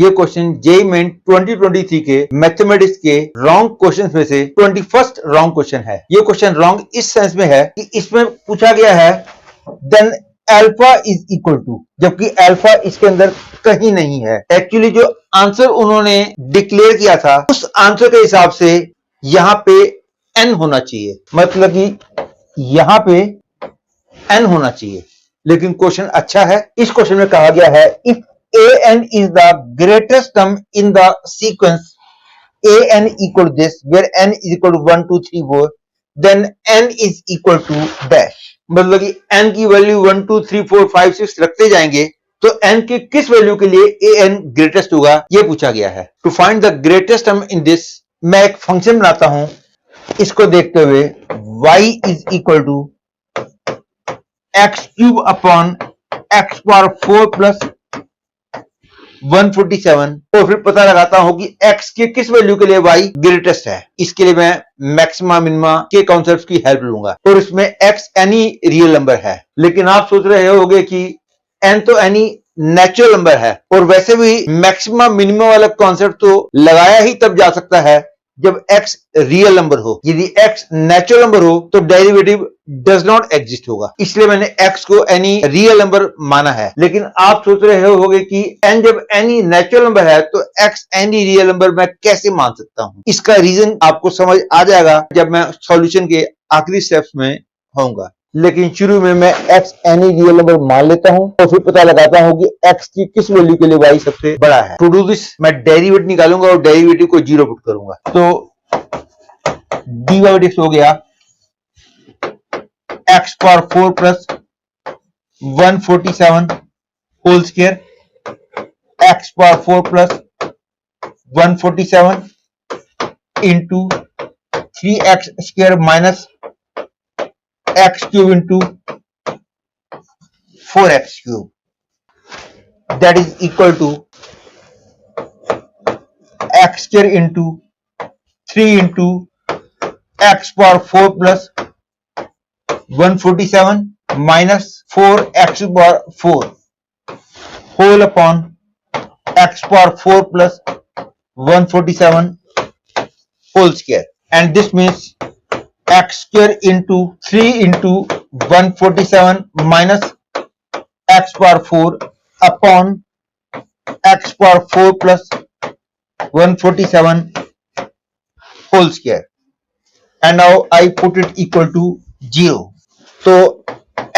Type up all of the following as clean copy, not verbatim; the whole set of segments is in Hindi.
ये क्वेश्चन जेईई मेन 2023 के मैथमेटिक्स के रॉन्ग क्वेश्चन में से 21st रॉन्ग क्वेश्चन है। ये क्वेश्चन रॉन्ग इस सेंस में है कि इसमें पूछा गया है then alpha is equal to, जबकि अल्फा इसके अंदर कहीं नहीं है। एक्चुअली जो आंसर उन्होंने डिक्लेयर किया था उस आंसर के हिसाब से यहां पे n होना चाहिए, मतलब कि यहां पे n होना चाहिए। लेकिन क्वेश्चन अच्छा है। इस क्वेश्चन में कहा गया है if an is the greatest term in the sequence an equal to this where n is equal to 1 2 3 4 then n is equal to dash, मतलब कि n की वैल्यू 1 2 3 4 5 6 रखते जाएंगे तो n के किस वैल्यू के लिए an ग्रेटेस्ट होगा यह पूछा गया है। To find the greatest term in this मैं एक फंक्शन बनाता हूं। इसको देखते हुए y is equal to x cube upon x power 4 plus 147 और फिर पता लगाता हूं कि x के किस वैल्यू के लिए y ग्रेटेस्ट है। इसके लिए मैं मैक्सिमा मिनिमा के कॉन्सेप्ट की हेल्प लूंगा और इसमें x एनी रियल नंबर है। लेकिन आप सोच रहे होंगे कि n तो एनी नेचुरल नंबर है और वैसे भी मैक्सिमा मिनिमा वाला कॉन्सेप्ट तो लगाया ही तब जा सकता है जब x रियल नंबर हो। यदि x नेचुरल नंबर हो तो डेरिवेटिव डज नॉट एग्जिस्ट होगा, इसलिए मैंने x को एनी रियल नंबर माना है। लेकिन आप सोच रहे होंगे कि n जब एनी नेचुरल नंबर है तो x एनी रियल नंबर मैं कैसे मान सकता हूं। इसका रीजन आपको समझ आ जाएगा जब मैं सॉल्यूशन के आखिरी स्टेप्स में होऊंगा। लेकिन शुरू में मैं x एनी रियल नंबर मान लेता हूं और फिर पता लगाता हूं कि x की किस वैल्यू के लिए y सबसे बड़ा है। टू डू दिस मैं डेरिवेटिव निकालूंगा और डेरिवेटिव को जीरो पुट करूंगा तो dy बाई dx हो गया x power 4 plus 147 whole square x power 4 plus 147 into 3x square minus x cube into 4x cube that is equal to x square into 3 into x power 4 plus 147 minus 4x power 4 whole upon x power 4 plus 147 whole square and this means x square into 3 into 147 minus x power 4 upon x power 4 plus 147 whole square and now I put it equal to 0। तो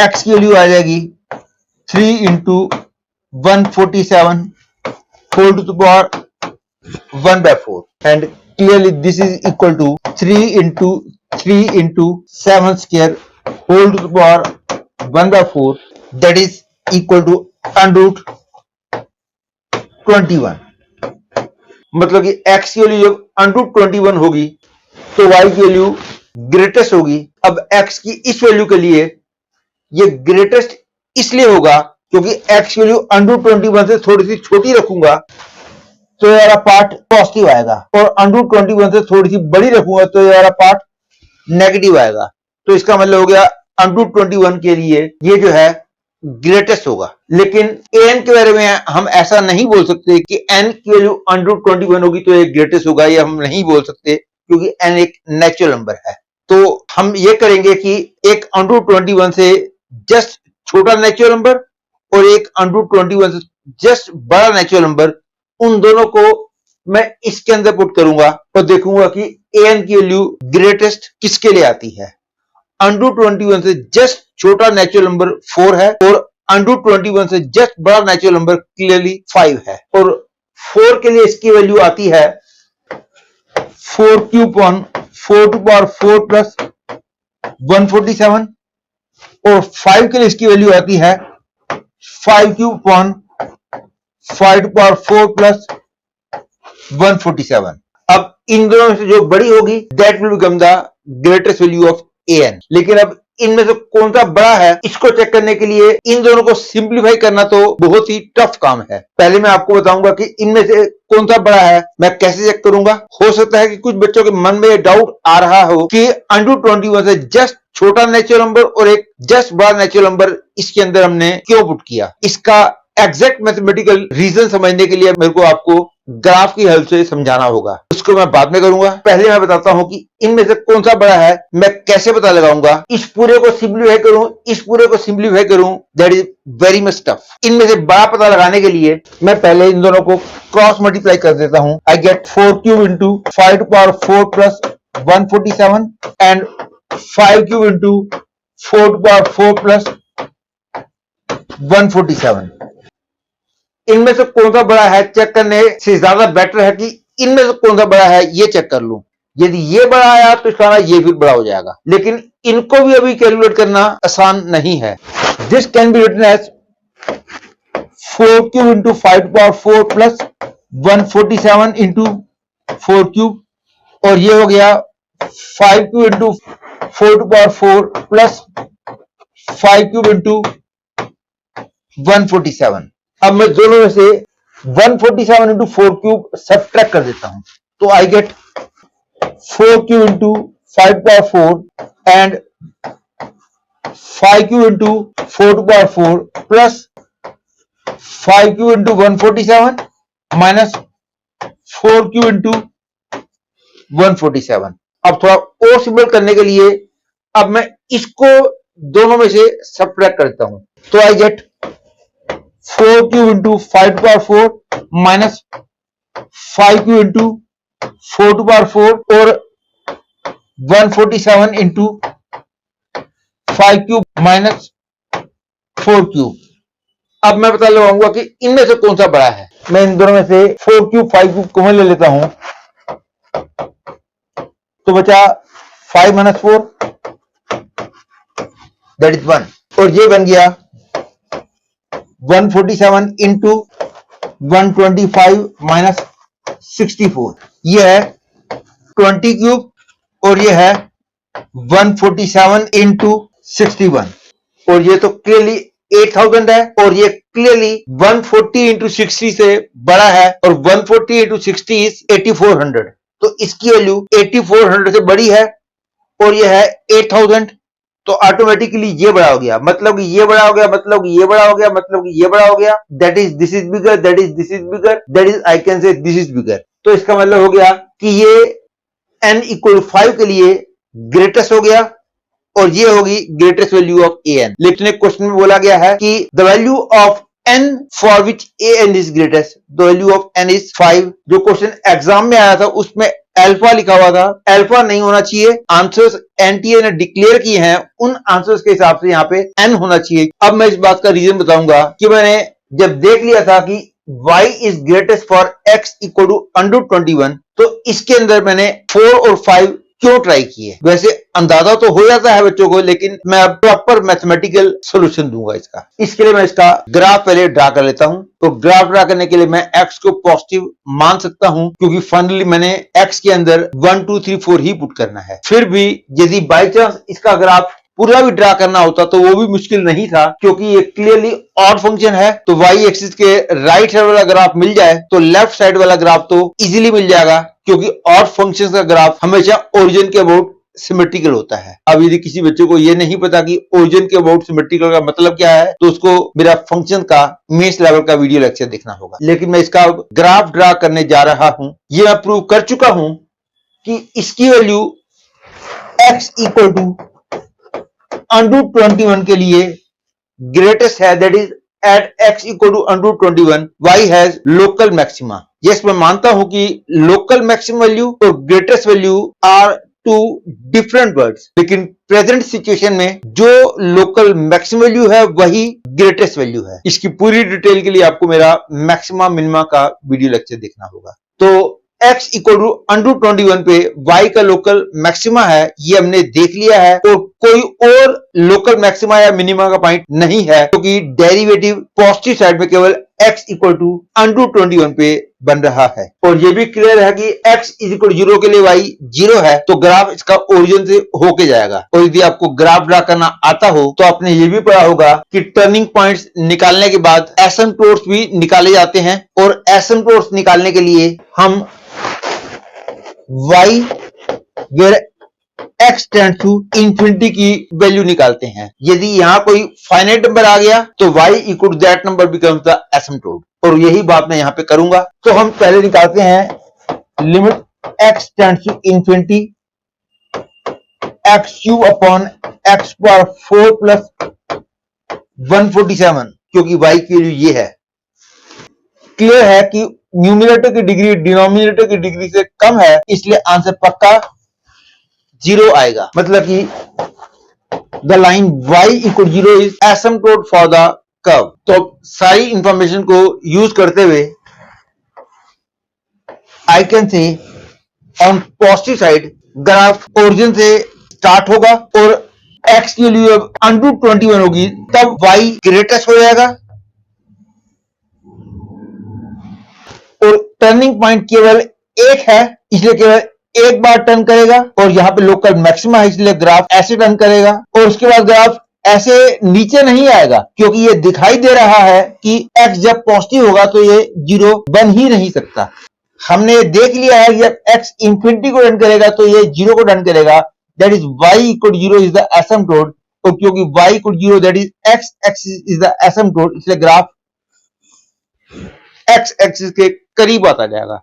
x की वैल्यू आ जाएगी 3 into 147 whole to the power 1 by 4 and clearly this is equal to 3 into 7 square whole to the power 1 by 4 that is equal to under root 21। मतलब कि x की वैल्यू जब अंडर रूट 21 होगी तो y की वैल्यू ग्रेटेस्ट होगी। अब x की इस वैल्यू के लिए ये ग्रेटेस्ट इसलिए होगा क्योंकि x की वैल्यू अंडर रूट 21 से थोड़ी सी छोटी रखूंगा तो ये वाला पार्ट पॉजिटिव आएगा और अंडर रूट 21 से थोड़ी सी बड़ी रखूंगा तो ये वाला पार्ट नेगेटिव आएगा। तो इसका मतलब हो गया अंडर रूट 21 के लिए ये जो है ग्रेटेस्ट होगा। लेकिन an के बारे में हम ऐसा नहीं बोल सकते कि n की वैल्यू अंडर रूट 21 होगी तो ये ग्रेटेस्ट होगा, ये हम नहीं बोल सकते क्योंकि n एक नेचुरल नंबर है। तो हम ये करेंगे कि एक अंडर रूट 21 से जस्ट छोटा नेचुरल नंबर और एक अंडर रूट 21 से जस्ट बड़ा नेचुरल नंबर, उन दोनों को मैं इसके अंदर पुट करूंगा और देखूंगा कि an की वैल्यू ग्रेटेस्ट किसके लिए आती है। अंडर रूट 21 से जस्ट छोटा नेचुरल नंबर 4 है और अंडर रूट 21 से जस्ट बड़ा नेचुरल नंबर क्लियरली 5 है और 4 के लिए इसकी वैल्यू आती है 4 cube on 4 to power 4 plus 147 और 5 के लिए इसकी वैल्यू आती है 5 cube on 5 to power 4 plus 147। अब इन दोनों में से जो बड़ी होगी that will become the greatest value of an। लेकिन अब इनमें से कौन सा बड़ा है इसको चेक करने के लिए इन दोनों को सिंप्लीफाई करना तो बहुत ही टफ काम है। पहले मैं आपको बताऊंगा कि इनमें से कौन सा बड़ा है, मैं कैसे चेक करूंगा। हो सकता है कि कुछ बच्चों के मन में डाउट आ रहा हो कि अंडर 21 से जस्ट छोटा नेचुरल नंबर और एक जस्ट बड़ा नेचुरल नंबर इसके अंदर हमने क्यों पुट किया। इसका एग्जैक्ट मैथमेटिकल रीजन समझने के लिए मेरे को आपको ग्राफ की हेल्प से समझाना होगा, उसको मैं बाद में करूंगा। पहले मैं बताता हूं कि इनमें से कौन सा बड़ा है, मैं कैसे पता लगाऊंगा, इस पूरे को सिंप्लीफाई करूं, इस पूरे को सिंप्लीफाई करूं, that is very much tough. इनमें से बड़ा पता लगाने के लिए मैं पहले इन दोनों को क्रॉस मल्टीप्लाई कर देता हूं। I get 4 cube into 5 to power 4 plus 147 and 5 cube into 4 to power 4 plus 147। इनमें से कौन सा बड़ा है चेक करने से ज्यादा बेटर है कि इनमें से कौन सा बड़ा है ये चेक कर लूं। यदि ये बड़ा आया तो इसका ये भी बड़ा हो जाएगा, लेकिन इनको भी अभी कैलकुलेट करना आसान नहीं है। This can be written as 4 cube into 5 power 4 plus 147 into 4 cube, और ये हो गया 5 cube into 4 power 4 plus 5 cube into 147। अब मैं दोनों में से 147 इंटू 4 क्यूब सब्ट्रैक्ट कर देता हूं, तो आई get 4 cube into 5 power 4 and 5 cube into 4 power 4 plus 5 cube into 147 minus 4 cube into 147। अब थोड़ा और सिंपल करने के लिए अब मैं इसको दोनों में से सब्ट्रैक्ट करता हूं, तो आई get 4 cube into 5 power 4 minus 5 cube into 4 power 4 और 147 इंटू 5 क्यूब माइनस 4 क्यूब। अब मैं पता लगाऊंगा कि इनमें से कौन सा बड़ा है। मैं इन दोनों में से 4 क्यूब 5 क्यूब कॉमन ले लेता हूं, तो बचा 5 माइनस 4 दैट इज 1, और ये बन गया 147 इंटू 125 माइनस 64। ये है 20 क्यूब और ये है 147 इंटू 61, और ये तो क्लियरली 8000 है, और ये क्लियरली 140 इंटू 60 से बड़ा है, और 140 इंटू 60 इज 8400, तो इसकी वैल्यू 8400 से बड़ी है, और ये है 8000, तो ऑटोमेटिकली ये बड़ा हो गया, मतलब कि ये बड़ा हो गया, मतलब कि ये बड़ा हो गया, मतलब कि ये बड़ा हो गया, that is this is bigger, that is this is bigger, that is I can से दिस इज बिगर। तो इसका मतलब हो गया कि ये n इक्वल 5 के लिए ग्रेटेस्ट हो गया, और ये होगी ग्रेटेस्ट वैल्यू ऑफ an। लेकिन एक क्वेश्चन में बोला गया है कि the value of n for which an is greatest, the value of n is 5। जो क्वेश्चन एग्जाम में आया था उसमें अल्फा लिखा हुआ था, अल्फा नहीं होना चाहिए। आंसर्स एनटीए ने डिक्लेयर किए हैं, उन आंसर्स के हिसाब से यहाँ पे n होना चाहिए। अब मैं इस बात का रीजन बताऊंगा कि मैंने जब देख लिया था कि y is greatest for x equal to √21, तो इसके अंदर मैंने 4 और 5 क्यों ट्राई किए। वैसे अंदाजा तो हो जाता है बच्चों को, लेकिन मैं अब प्रॉपर मैथमेटिकल सॉल्यूशन दूंगा इसका। इसके लिए मैं इसका ग्राफ पहले ड्रा कर लेता हूं। तो ग्राफ ड्रा करने के लिए मैं x को पॉजिटिव मान सकता हूं, क्योंकि फाइनली मैंने x के अंदर 1 2 3 4 ही पुट करना है। फिर भी यदि बाई चांस इसका ग्राफ पूरा भी ड्रा करना होता तो वो भी मुश्किल नहीं था, क्योंकि ये क्लियरली ऑड फंक्शन है। तो वाई एक्सिस के राइट साइड वाला ग्राफ मिल जाए तो लेफ्ट साइड वाला ग्राफ तो इजीली मिल जाएगा, क्योंकि ऑड फंक्शन का ग्राफ हमेशा ओरिजिन के अबाउट सिमेट्रिकल होता है। अब यदि किसी बच्चे को ये नहीं पता कि ओरिजिन के अबाउट सिमेट्रिकल का मतलब क्या है, तो उसको मेरा फंक्शन का मेंस लेवल का वीडियो लेक्चर देखना होगा। लेकिन मैं इसका ग्राफ ड्रा करने जा रहा हूं। ये मैं प्रूव कर चुका हूं कि इसकी वैल्यू x इक्वल टू √21 के लिए ग्रेटेस्ट है, that is at x equal to √21 y has local maxima. Yes, मैं मानता हूं कि लोकल मैक्सिमम वैल्यू और greatest value are two different words, लेकिन प्रेजेंट सिचुएशन में जो लोकल मैक्सिमम वैल्यू है वही ग्रेटेस्ट वैल्यू है। इसकी पूरी डिटेल के लिए आपको मेरा मैक्सिमा मिनिमा का वीडियो लेक्चर देखना होगा। तो x इक्वल टू √21 पे y का लोकल मैक्सिमा है, ये हमने देख लिया है, और कोई और लोकल मैक्सिमा या मिनिमा का पॉइंट नहीं है, क्योंकि डेरिवेटिव पॉजिटिव साइड में केवल x इक्वल टू √21 पे बन रहा है। और ये भी क्लियर है कि x इज इक्वल 0 के लिए y 0 है, तो ग्राफ इसका ओरिजिन से होके जाएगा। और यदि आपको ग्राफ ड्रा करना आता हो तो आपने ये भी पढ़ा होगा कि टर्निंग पॉइंट्स निकालने के बाद एसिम्पटोट्स भी निकाले जाते हैं, और एसिम्पटोट्स निकालने के लिए हम y where x tends to infinity की वैल्यू निकालते हैं। यदि यहां कोई फाइनाइट नंबर आ गया तो y equal that number becomes the asymptote, और यही बात मैं यहां पे करूंगा। तो हम पहले निकालते हैं limit x tends to infinity x cube upon x power 4 plus 147, क्योंकि y की वैल्यू ये है। क्लियर है कि न्यूमरेटर की डिग्री डिनोमिनेटर की डिग्री से कम है, इसलिए आंसर पक्का 0 आएगा। मतलब कि the line y equal 0 is asymptote for the curve. तो सारी इंफॉर्मेशन को यूज करते हुए I can say on positive side graph origin से स्टार्ट होगा और x की वैल्यू जब √21 होगी तब y ग्रेटेस्ट हो जाएगा, और टर्निंग पॉइंट केवल एक है इसलिए केवल एक बार टर्न करेगा, और यहां पे लोकल मैक्सिमा है इसलिए ग्राफ ऐसे टर्न करेगा, और उसके बाद ग्राफ ऐसे नीचे नहीं आएगा क्योंकि ये दिखाई दे रहा है कि x जब पॉजिटिव होगा तो ये 0 बन ही नहीं सकता। हमने देख लिया है कि जब x इंफिनिटी को टर्न करेगा तो ये 0 को टर्न करेगा, that is y equal 0 is the asymptote, और क्योंकि y equal 0 that is x axis is the asymptote, इसलिए ग्राफ x एक्सिस के करीब आता जाएगा।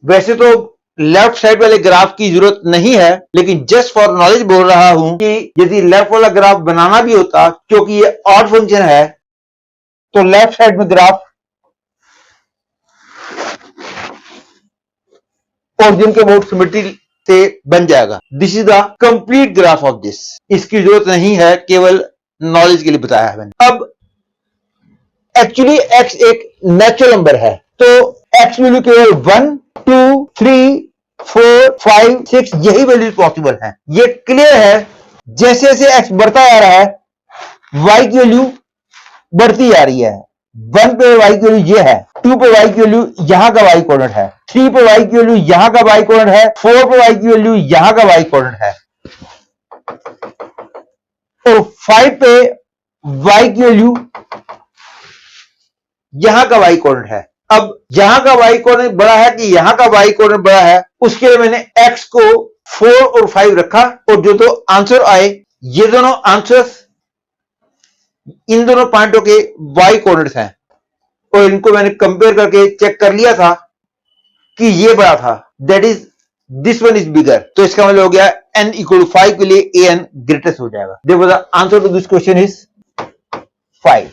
वैसे तो लेफ्ट साइड वाले ग्राफ की जरूरत नहीं है, लेकिन जस्ट फॉर नॉलेज बोल रहा हूं कि यदि लेफ्ट वाला ग्राफ बनाना भी होता, क्योंकि ये ऑड फंक्शन है, तो लेफ्ट साइड में ग्राफ ओरिजिन के बहुत सिमेट्री से बन जाएगा। This is the complete graph of this. इसकी जरूरत नहीं है, केवल नॉलेज के लिए बताया है मैंने। अब एक्चुअली x एक नेचुरल नंबर है, तो x वैल्यू केवल 1, 2, 3, 4, 5, 6 यही वैल्यू पॉसिबल है। ये क्लियर है। जैसे जैसे x बढ़ता जा रहा है y की वैल्यू बढ़ती जा रही है। 1 पे y की वैल्यू ये है, 2 पे y की वैल्यू यहां का y कोऑर्डिनेट है, 3 पे y की वैल्यू यहां का y कोऑर्डिनेट है, 4 पे y की वैल्यू यहां का y कोऑर्डिनेट है, और 5 पे y की वैल्यू यहां का y कोऑर्डिनेट है। अब यहां का y कोऑर्डिनेट बड़ा है कि यहां का y कोऑर्डिनेट बड़ा है, उसके लिए मैंने x को 4 और 5 रखा, और जो दो आंसर आए ये दोनों आंसर्स इन दोनों पॉइंटों के y कोऑर्डिनेट्स हैं, और इनको मैंने कंपेयर करके चेक कर लिया था कि ये बड़ा था, that is this one is bigger. तो इसका मतलब हो गया n इक्वल 5 के लिए an ग्रेटेस्ट हो जाएगा। देखो the answer to this question is 5।